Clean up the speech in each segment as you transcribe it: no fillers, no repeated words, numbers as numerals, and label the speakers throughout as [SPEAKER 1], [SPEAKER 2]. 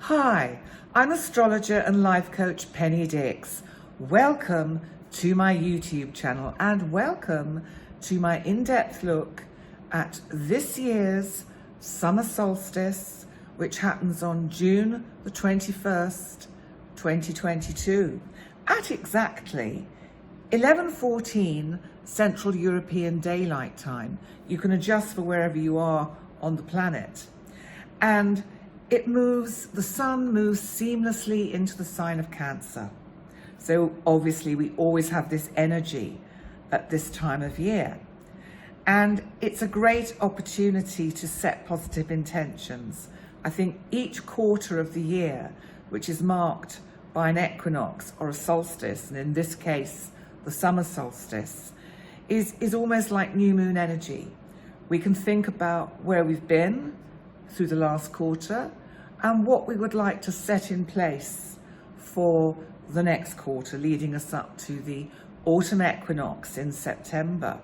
[SPEAKER 1] Hi, I'm astrologer and life coach Penny Dix. Welcome to my YouTube channel and welcome to my in-depth look at this year's summer solstice, which happens on June the 21st, 2022 at exactly 11:14 Central European Daylight Time. You can adjust for wherever you are on the planet. And the sun moves seamlessly into the sign of Cancer. So obviously we always have this energy at this time of year. And it's a great opportunity to set positive intentions. I think each quarter of the year, which is marked by an equinox or a solstice, and in this case, the summer solstice, is almost like new moon energy. We can think about where we've been through the last quarter and what we would like to set in place for the next quarter, leading us up to the autumn equinox in September.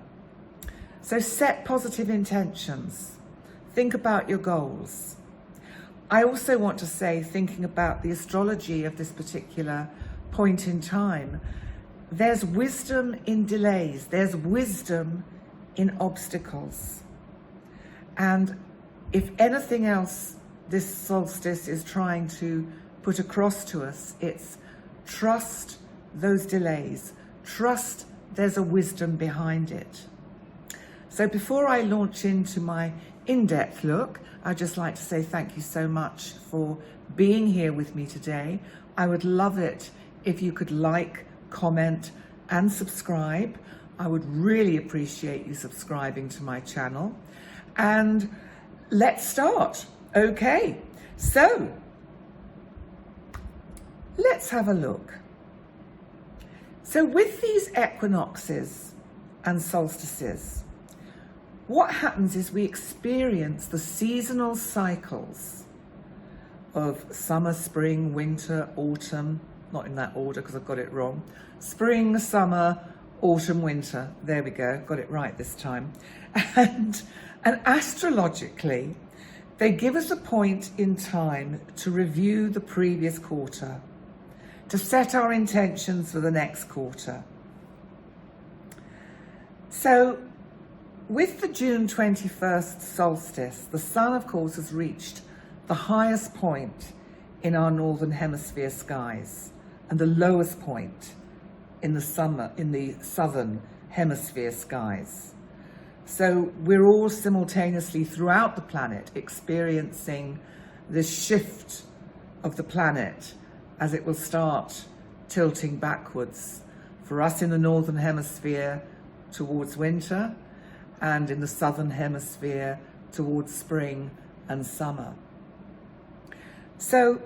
[SPEAKER 1] So set positive intentions. Think about your goals. I also want to say, thinking about the astrology of this particular point in time, there's wisdom in delays, there's wisdom in obstacles. And if anything else this solstice is trying to put across to us, it's trust those delays, trust there's a wisdom behind it. So before I launch into my in-depth look, I'd just like to say thank you so much for being here with me today. I would love it if you could like, comment, and subscribe. I would really appreciate you subscribing to my channel. And let's start. Okay, so let's have a look. So with these equinoxes and solstices, what happens is we experience the seasonal cycles of summer, spring, winter, autumn, not in that order because I've got it wrong. Spring, summer, autumn, winter. There we go, got it right this time. And astrologically, they give us a point in time to review the previous quarter, to set our intentions for the next quarter. So with the June 21st solstice, the sun, of course, has reached the highest point in our northern hemisphere skies and the lowest point in the southern hemisphere skies. So we're all simultaneously throughout the planet experiencing this shift of the planet as it will start tilting backwards. For us in the northern hemisphere towards winter, and in the southern hemisphere towards spring and summer. So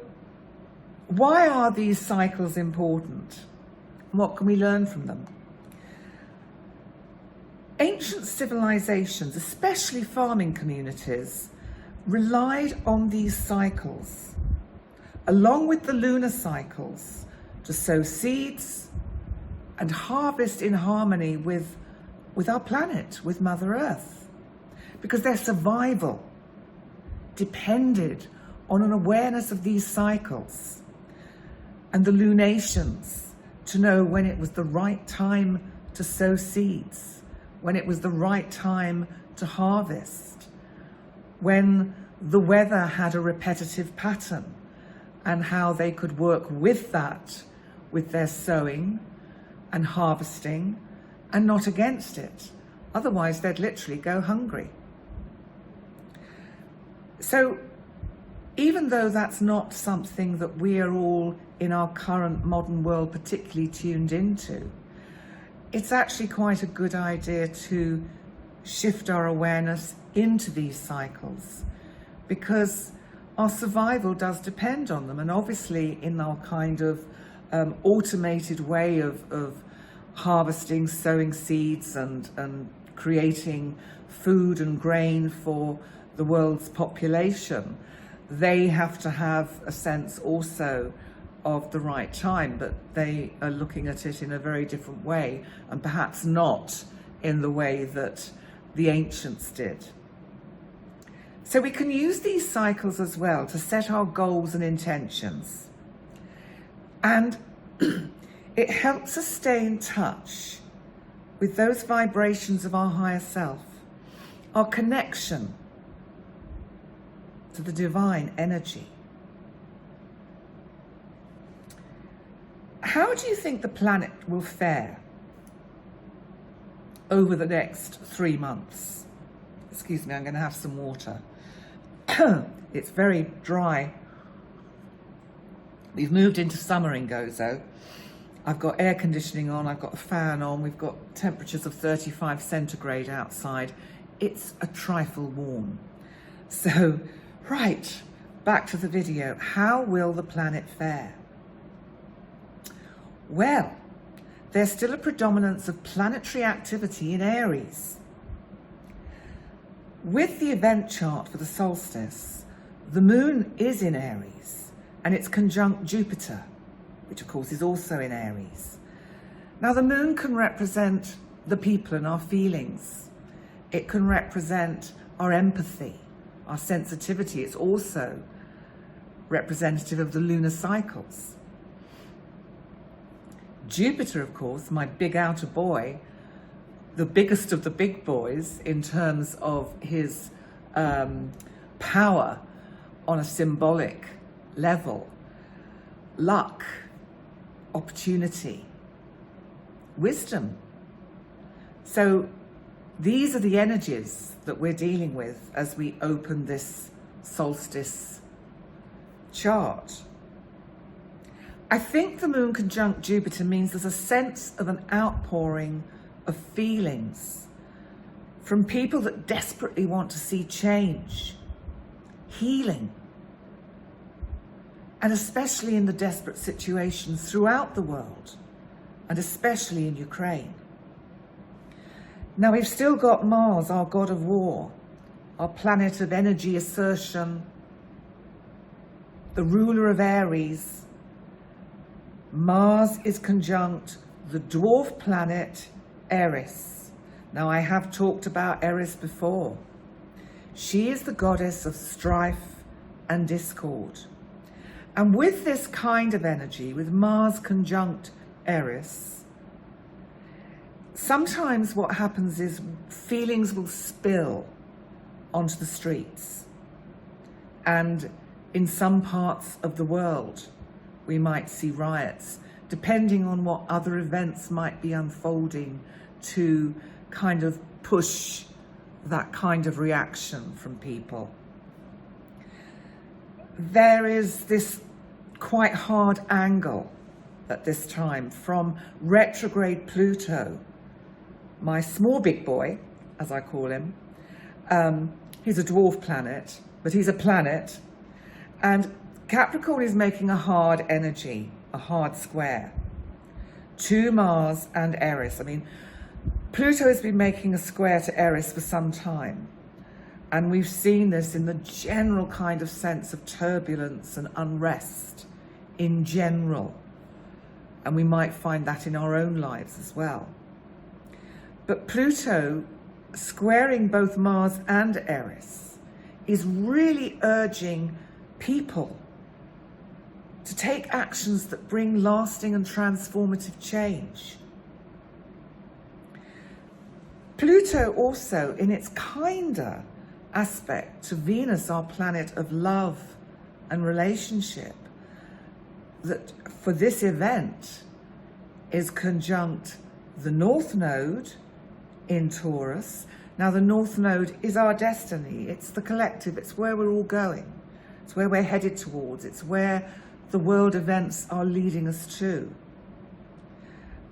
[SPEAKER 1] why are these cycles important? What can we learn from them? Ancient civilizations, especially farming communities, relied on these cycles, along with the lunar cycles, to sow seeds and harvest in harmony with our planet, with Mother Earth, because their survival depended on an awareness of these cycles and the lunations, to know when it was the right time to sow seeds, when it was the right time to harvest, when the weather had a repetitive pattern, and how they could work with that, with their sowing and harvesting, and not against it. Otherwise, they'd literally go hungry. So even though that's not something that we are all in our current modern world particularly tuned into, it's actually quite a good idea to shift our awareness into these cycles, because our survival does depend on them. And obviously in our kind of automated way of harvesting, sowing seeds and creating food and grain for the world's population, they have to have a sense also of the right time, but they are looking at it in a very different way, and perhaps not in the way that the ancients did. So we can use these cycles as well to set our goals and intentions. And it helps us stay in touch with those vibrations of our higher self, our connection to the divine energy. How do you think the planet will fare over the next 3 months? Excuse me, I'm going to have some water. It's very dry. We've moved into summer in Gozo. I've got air conditioning on, I've got a fan on, we've got temperatures of 35 centigrade outside. It's a trifle warm. So, right, back to the video. How will the planet fare? Well, there's still a predominance of planetary activity in Aries. With the event chart for the solstice, the moon is in Aries and it's conjunct Jupiter, which of course is also in Aries. Now the moon can represent the people and our feelings. It can represent our empathy, our sensitivity. It's also representative of the lunar cycles. Jupiter, of course, my big outer boy, the biggest of the big boys in terms of his power on a symbolic level, luck, opportunity, wisdom. So these are the energies that we're dealing with as we open this solstice chart. I think the moon conjunct Jupiter means there's a sense of an outpouring of feelings from people that desperately want to see change, healing, and especially in the desperate situations throughout the world, and especially in Ukraine. Now we've still got Mars, our god of war, our planet of energy assertion, the ruler of Aries. Mars is conjunct the dwarf planet Eris. Now I have talked about Eris before. She is the goddess of strife and discord. And with this kind of energy, with Mars conjunct Eris, sometimes what happens is feelings will spill onto the streets. And in some parts of the world, we might see riots, depending on what other events might be unfolding to kind of push that kind of reaction from people. There is this quite hard angle at this time from retrograde Pluto, my small big boy, as I call him. He's a dwarf planet, but he's a planet. And Capricorn is making a hard energy, a hard square to Mars and Eris. I mean, Pluto has been making a square to Eris for some time. And we've seen this in the general kind of sense of turbulence and unrest in general. And we might find that in our own lives as well. But Pluto squaring both Mars and Eris is really urging people to take actions that bring lasting and transformative change. Pluto also, in its kinder aspect to Venus, our planet of love and relationship, that for this event is conjunct the North Node in Taurus. Now the North Node is our destiny, it's the collective, it's where we're all going, it's where we're headed towards, it's where the world events are leading us to.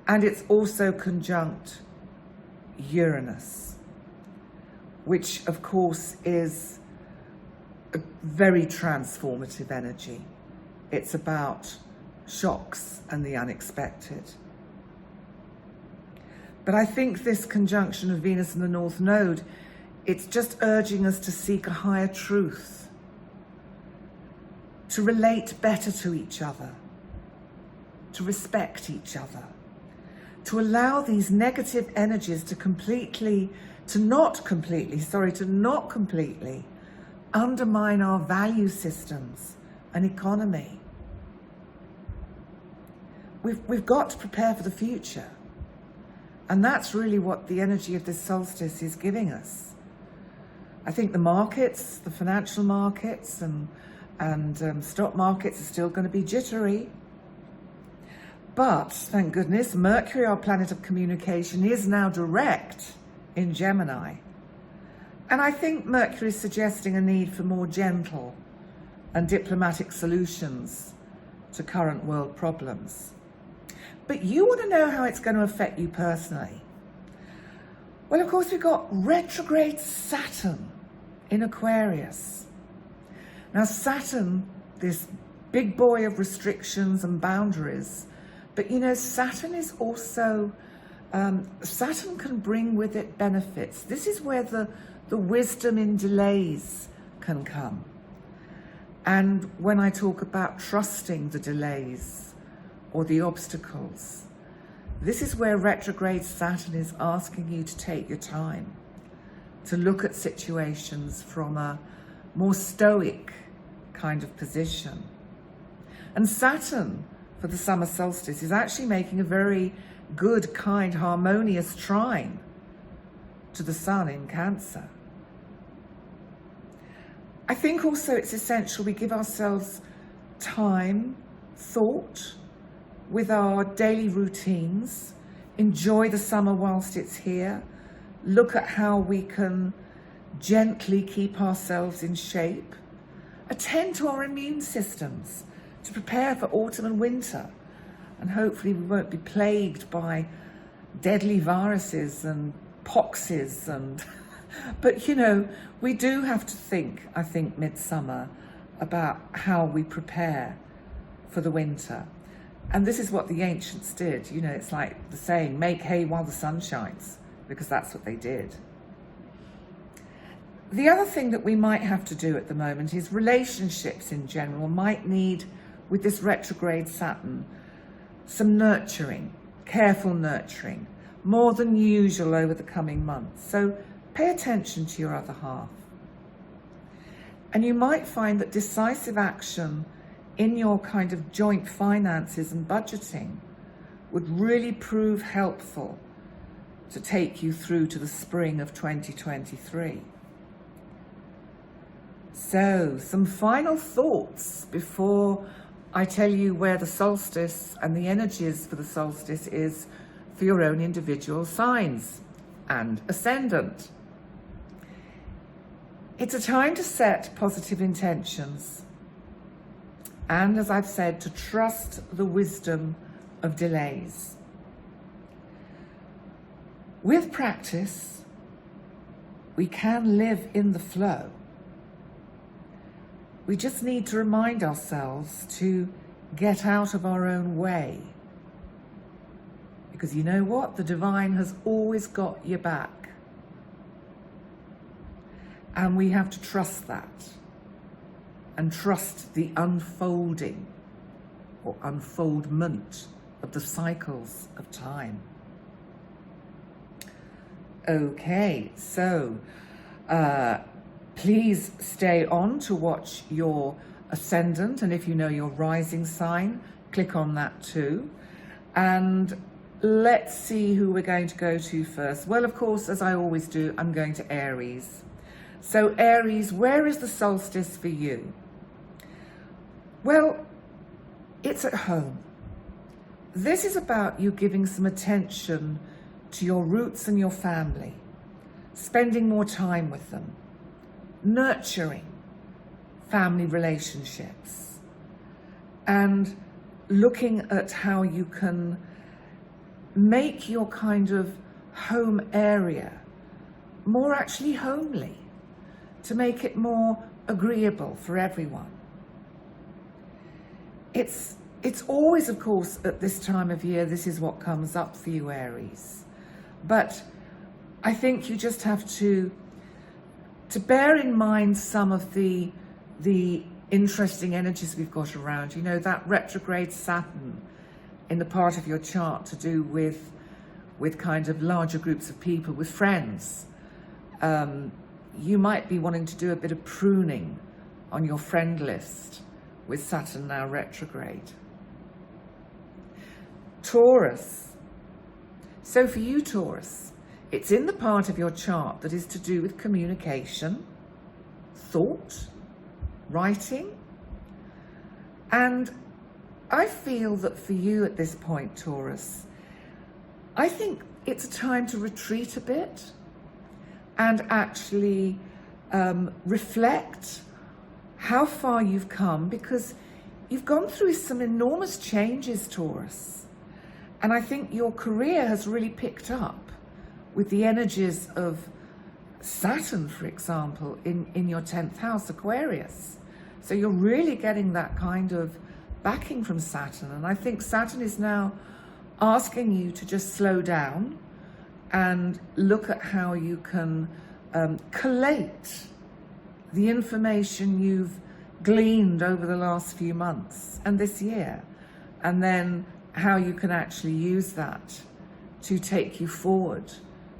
[SPEAKER 1] And it's also conjunct Uranus, which of course is a very transformative energy. It's about shocks and the unexpected. But I think this conjunction of Venus and the North Node, it's just urging us to seek a higher truth, to relate better to each other, to respect each other, to allow these negative energies to not completely undermine our value systems and economy. We've got to prepare for the future. And that's really what the energy of this solstice is giving us. I think the markets, the financial markets and stock markets are still going to be jittery. But, thank goodness, Mercury, our planet of communication, is now direct in Gemini. And I think Mercury is suggesting a need for more gentle and diplomatic solutions to current world problems. But you want to know how it's going to affect you personally. Well, of course, we've got retrograde Saturn in Aquarius. Now, Saturn, this big boy of restrictions and boundaries, but you know, Saturn is also, Saturn can bring with it benefits. This is where the wisdom in delays can come. And when I talk about trusting the delays or the obstacles, this is where retrograde Saturn is asking you to take your time, to look at situations from a more stoic kind of position. And Saturn, for the summer solstice, is actually making a very good, kind, harmonious trine to the Sun in Cancer. I think also it's essential we give ourselves time, thought, with our daily routines, enjoy the summer whilst it's here, look at how we can gently keep ourselves in shape, attend to our immune systems to prepare for autumn and winter, and hopefully we won't be plagued by deadly viruses and poxes and but you know, we do have to think, I think, midsummer about how we prepare for the winter. And this is what the ancients did. You know, it's like the saying, make hay while the sun shines, because that's what they did. The other thing that we might have to do at the moment is relationships in general might need, with this retrograde Saturn, some nurturing, careful nurturing, more than usual over the coming months. So pay attention to your other half. And you might find that decisive action in your kind of joint finances and budgeting would really prove helpful to take you through to the spring of 2023. So, some final thoughts before I tell you where the solstice and the energies for the solstice is for your own individual signs and ascendant. It's a time to set positive intentions. And as I've said, to trust the wisdom of delays. With practice, we can live in the flow. We just need to remind ourselves to get out of our own way. Because you know what? The divine has always got your back. And we have to trust that. And trust the unfolding or unfoldment of the cycles of time. Okay, so please stay on to watch your ascendant, and if you know your rising sign, click on that too. And let's see who we're going to go to first. Well, of course, as I always do, I'm going to Aries. So Aries, where is the solstice for you? Well, it's at home. This is about you giving some attention to your roots and your family, spending more time with them, nurturing family relationships, and looking at how you can make your kind of home area more actually homely, to make it more agreeable for everyone. It's always, of course, at this time of year, this is what comes up for you, Aries. But I think you just have to bear in mind some of the interesting energies we've got around. You know, that retrograde Saturn in the part of your chart to do with kind of larger groups of people, with friends. you might be wanting to do a bit of pruning on your friend list with Saturn now retrograde. Taurus. So for you, Taurus, it's in the part of your chart that is to do with communication, thought, writing. And I feel that for you at this point, Taurus, I think it's a time to retreat a bit and actually reflect how far you've come, because you've gone through some enormous changes, Taurus. And I think your career has really picked up with the energies of Saturn, for example, in your 10th house, Aquarius. So you're really getting that kind of backing from Saturn. And I think Saturn is now asking you to just slow down and look at how you can collate the information you've gleaned over the last few months and this year, and then how you can actually use that to take you forward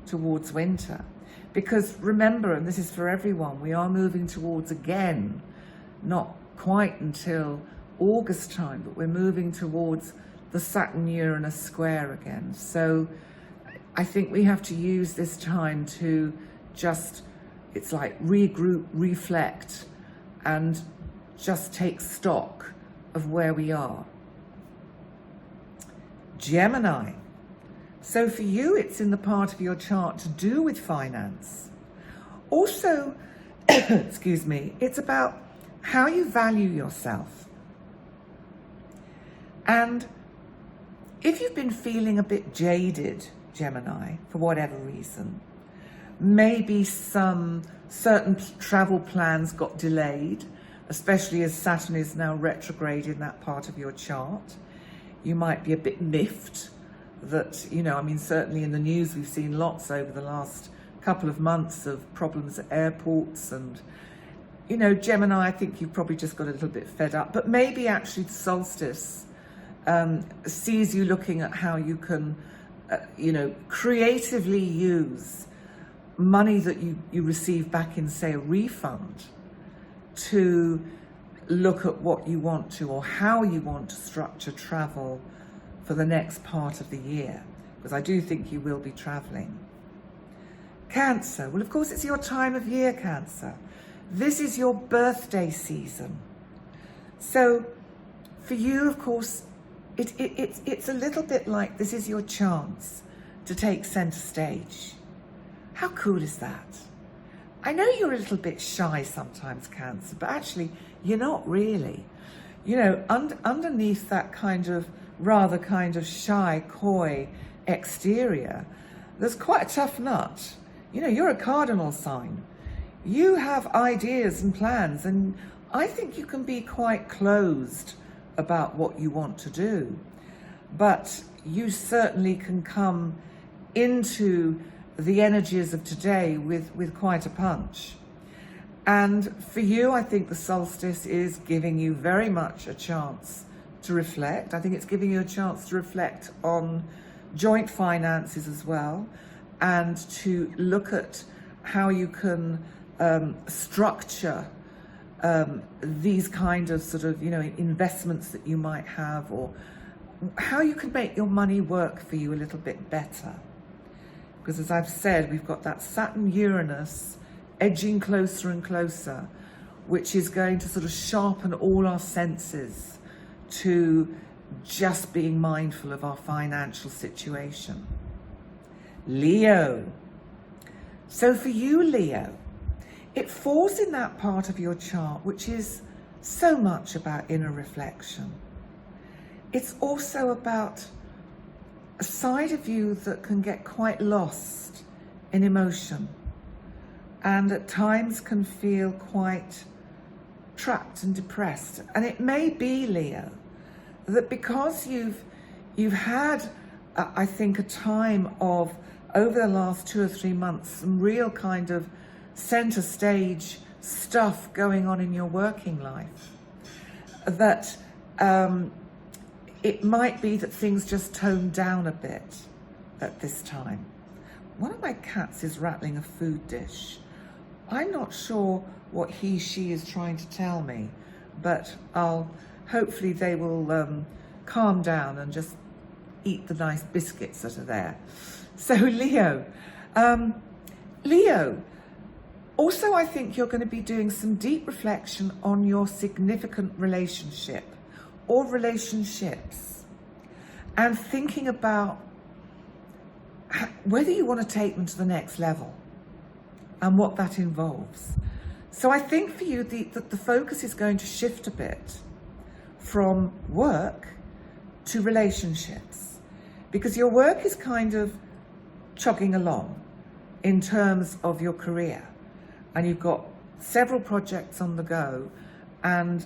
[SPEAKER 1] towards winter. Because remember, and this is for everyone, we are moving towards, again, not quite until August time, but we're moving towards the Saturn-Uranus square again. So I think we have to use this time to just, it's like regroup, reflect, and just take stock of where we are. Gemini. So for you, it's in the part of your chart to do with finance. Also, excuse me, it's about how you value yourself. And if you've been feeling a bit jaded, Gemini, for whatever reason, maybe some certain travel plans got delayed, especially as Saturn is now retrograde in that part of your chart. You might be a bit miffed that, you know, I mean, certainly in the news, we've seen lots over the last couple of months of problems at airports. And, you know, Gemini, I think you've probably just got a little bit fed up. But maybe actually the Solstice sees you looking at how you can, you know, creatively use money that you receive back in, say, a refund, to look at what you want to, or how you want to structure travel for the next part of the year, because I do think you will be traveling. Cancer. Well, of course, it's your time of year, Cancer. This is your birthday season. So for you, of course, it's a little bit like this is your chance to take center stage. How cool is that? I know you're a little bit shy sometimes, Cancer, but actually you're not really. You know, underneath that kind of rather kind of shy, coy exterior, there's quite a tough nut. You know, you're a cardinal sign. You have ideas and plans, and I think you can be quite closed about what you want to do. But you certainly can come into the energies of today with quite a punch. And for you, I think the solstice is giving you very much a chance to reflect. I think it's giving you a chance to reflect on joint finances as well, and to look at how you can structure these kind of sort of, you know, investments that you might have, or how you can make your money work for you a little bit better. Because as I've said, we've got that Saturn-Uranus edging closer and closer, which is going to sort of sharpen all our senses to just being mindful of our financial situation. Leo. So for you, Leo, it falls in that part of your chart which is so much about inner reflection. It's also about a side of you that can get quite lost in emotion, and at times can feel quite trapped and depressed. And it may be, Leo, that because you've had, I think, a time of, over the last 2 or 3 months, some real kind of center stage stuff going on in your working life, that it might be that things just tone down a bit at this time. One of my cats is rattling a food dish. I'm not sure what he, she is trying to tell me, but hopefully they will calm down and just eat the nice biscuits that are there. So Leo, also I think you're going to be doing some deep reflection on your significant relationship or relationships, and thinking about whether you want to take them to the next level and what that involves. So I think for you, the focus is going to shift a bit from work to relationships, because your work is kind of chugging along in terms of your career, and you've got several projects on the go, and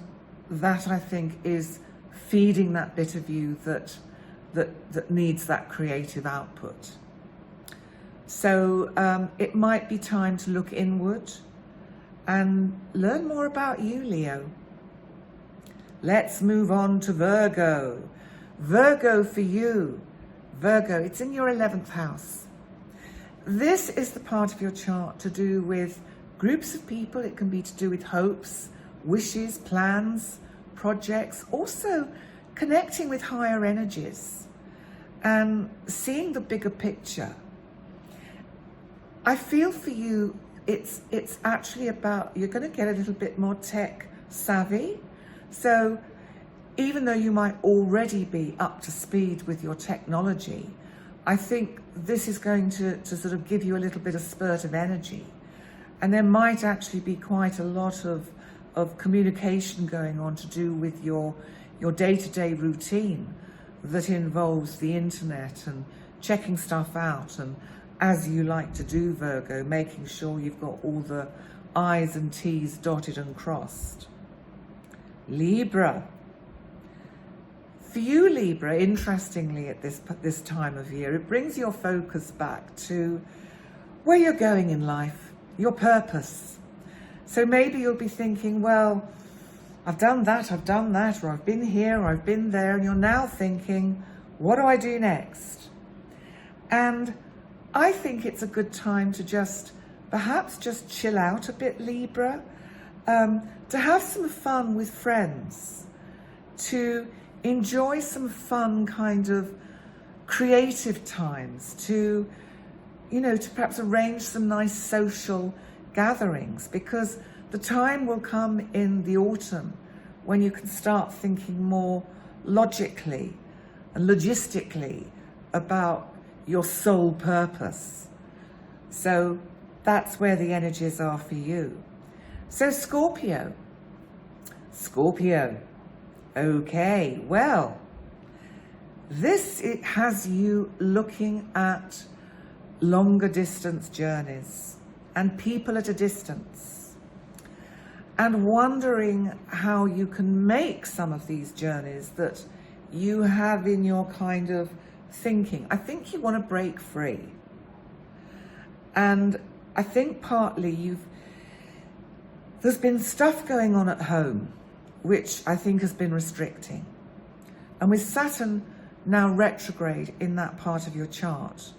[SPEAKER 1] that I think is feeding that bit of you that needs that creative output. So it might be time to look inward and learn more about you, Leo. Let's move on to Virgo. Virgo for you. Virgo, it's in your 11th house. This is the part of your chart to do with groups of people. It can be to do with hopes, wishes, plans, projects, also connecting with higher energies and seeing the bigger picture. I feel for you, it's actually about, you're going to get a little bit more tech savvy. So even though you might already be up to speed with your technology, I think this is going to sort of give you a little bit of spurt of energy. And there might actually be quite a lot of communication going on to do with your day-to-day routine that involves the internet and checking stuff out, and as you like to do, Virgo, making sure you've got all the I's and T's dotted and crossed. Libra. For you, Libra, interestingly at this time of year, it brings your focus back to where you're going in life, your purpose. So maybe you'll be thinking, well, I've done that, or I've been here, or I've been there, and you're now thinking, what do I do next? And I think it's a good time to perhaps just chill out a bit, Libra, to have some fun with friends, to enjoy some fun kind of creative times, to perhaps arrange some nice social gatherings, because the time will come in the autumn when you can start thinking more logically and logistically about your sole purpose. So that's where the energies are for you. So Scorpio. Okay, well, it has you looking at longer distance journeys and people at a distance, and wondering how you can make some of these journeys that you have in your kind of thinking. I think you want to break free, and I think partly there's been stuff going on at home which I think has been restricting, and with Saturn now retrograde in that part of your chart,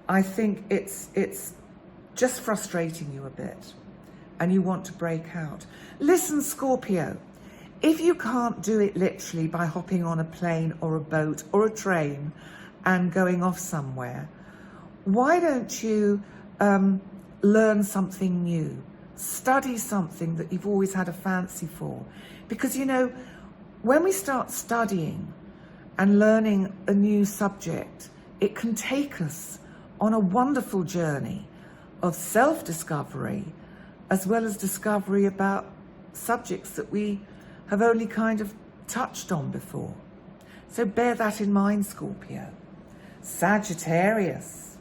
[SPEAKER 1] I think it's just frustrating you a bit, and you want to break out. Listen, Scorpio, if you can't do it literally by hopping on a plane or a boat or a train and going off somewhere, why don't you learn something new, study something that you've always had a fancy for? Because when we start studying and learning a new subject, it can take us on a wonderful journey of self-discovery, as well as discovery about subjects that we have only kind of touched on before. So bear that in mind, Scorpio. Sagittarius.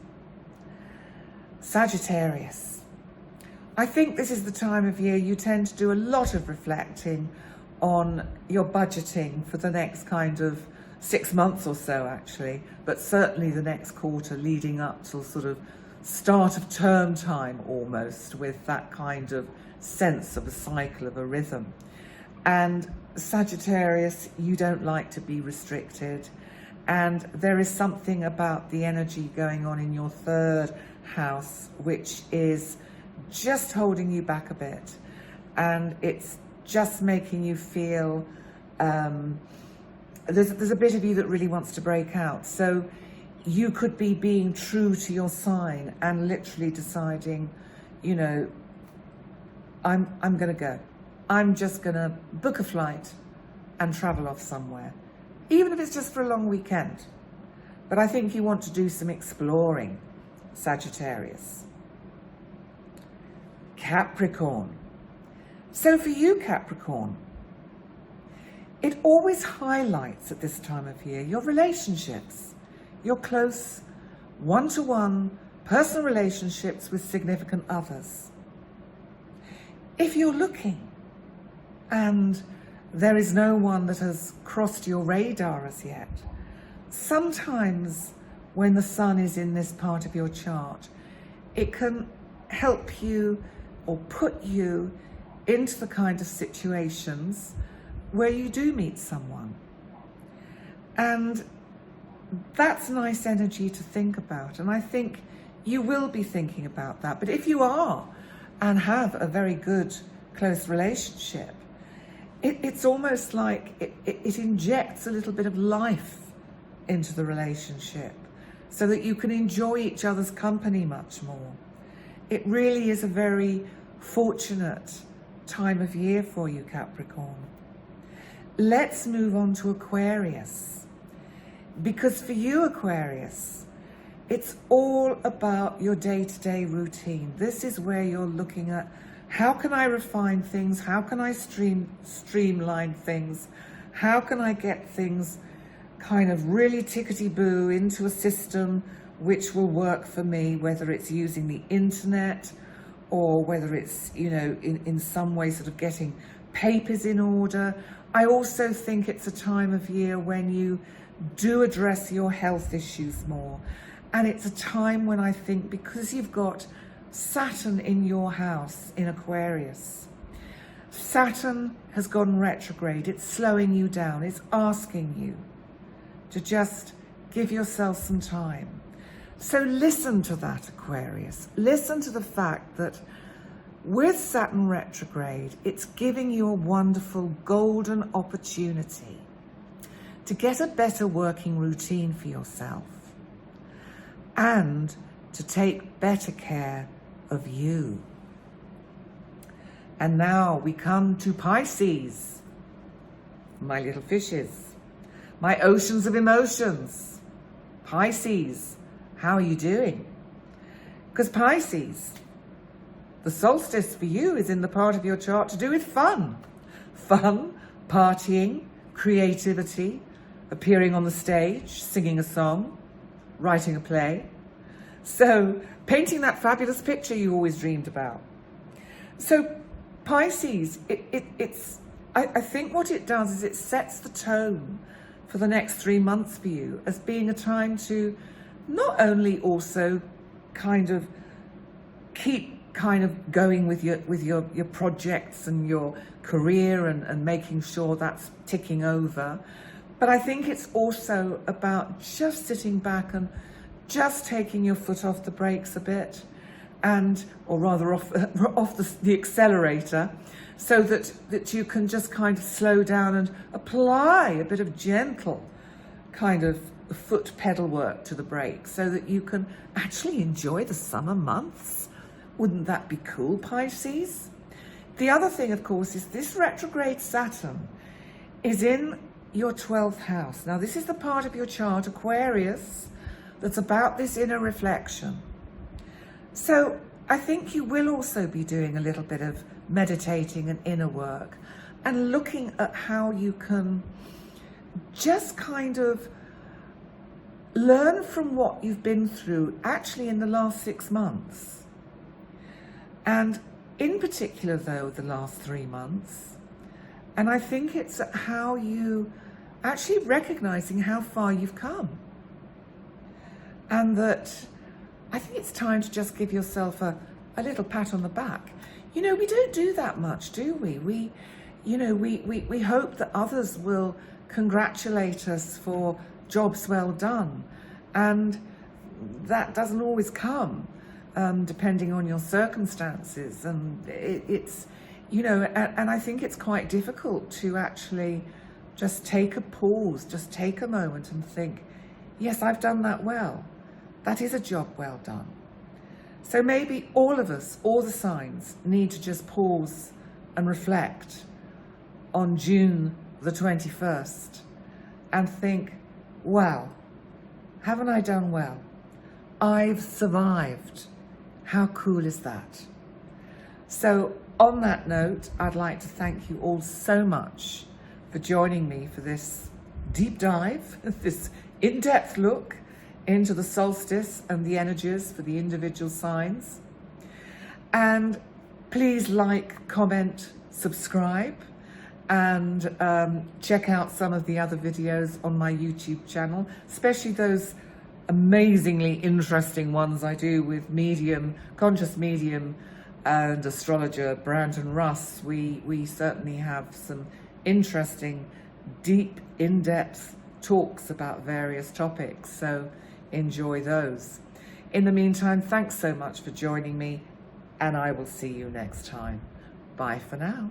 [SPEAKER 1] I think this is the time of year you tend to do a lot of reflecting on your budgeting for the next kind of 6 months or so, actually, but certainly the next quarter leading up till sort of start of term time almost, with that kind of sense of a cycle, of a rhythm. And Sagittarius, you don't like to be restricted, and there is something about the energy going on in your third house which is just holding you back a bit, and it's just making you feel there's a bit of you that really wants to break out. So you could be being true to your sign and literally deciding, you know, I'm going to go. I'm just going to book a flight and travel off somewhere, even if it's just for a long weekend. But I think you want to do some exploring, Sagittarius. Capricorn. So for you, Capricorn, it always highlights at this time of year your relationships, your close one-to-one personal relationships with significant others. If you're looking and there is no one that has crossed your radar as yet, sometimes when the sun is in this part of your chart, it can help you or put you into the kind of situations where you do meet someone. And that's nice energy to think about. And I think you will be thinking about that. But if you are and have a very good, close relationship, it's almost like it injects a little bit of life into the relationship so that you can enjoy each other's company much more. It really is a very fortunate time of year for you, Capricorn. Let's move on to Aquarius. Because for you, Aquarius, it's all about your day-to-day routine. This is where you're looking at, how can I refine things? How can I streamline things? How can I get things kind of really tickety-boo into a system which will work for me, whether it's using the internet or whether it's, you know, in some way sort of getting papers in order. I also think it's a time of year when you do address your health issues more. And it's a time when I think, because you've got Saturn in your house in Aquarius, Saturn has gone retrograde. It's slowing you down. It's asking you to just give yourself some time. So listen to that, Aquarius. Listen to the fact that with Saturn retrograde, it's giving you a wonderful golden opportunity to get a better working routine for yourself and to take better care of you. And now we come to Pisces, my little fishes, my oceans of emotions. Pisces, how are you doing? Because Pisces, the solstice for you is in the part of your chart to do with fun. Fun, partying, creativity, appearing on the stage, singing a song, writing a play. So painting that fabulous picture you always dreamed about. So Pisces, I think what it does is it sets the tone for the next 3 months for you as being a time to not only also kind of keep kind of going with your projects and your career and making sure that's ticking over, but I think it's also about just sitting back and just taking your foot off the brakes a bit, and or rather off the accelerator, so that you can just kind of slow down and apply a bit of gentle kind of foot pedal work to the brake so that you can actually enjoy the summer months. Wouldn't that be cool, Pisces? The other thing, of course, is this retrograde Saturn is in your 12th house. Now, this is the part of your chart, Aquarius, that's about this inner reflection. So I think you will also be doing a little bit of meditating and inner work and looking at how you can just kind of learn from what you've been through actually in the last 6 months. And in particular, though, the last 3 months. And I think it's how you actually recognizing how far you've come. And that I think it's time to just give yourself a little pat on the back. You know, we don't do that much, do we? We hope that others will congratulate us for jobs well done. And that doesn't always come. depending on your circumstances. And it's, you know, and I think it's quite difficult to actually just take a pause, just take a moment and think, yes, I've done that well. That is a job well done. So maybe all of us, all the signs, need to just pause and reflect on June the 21st and think, wow, haven't I done well? I've survived. How cool is that? So on that note, I'd like to thank you all so much for joining me for this deep dive, this in-depth look into the solstice and the energies for the individual signs. And please like, comment, subscribe, and check out some of the other videos on my YouTube channel, especially those amazingly interesting ones I do with medium, conscious medium and astrologer Brandon Russ. We certainly have some interesting, deep, in-depth talks about various topics, so enjoy those. In the meantime, thanks so much for joining me, and I will see you next time. Bye for now.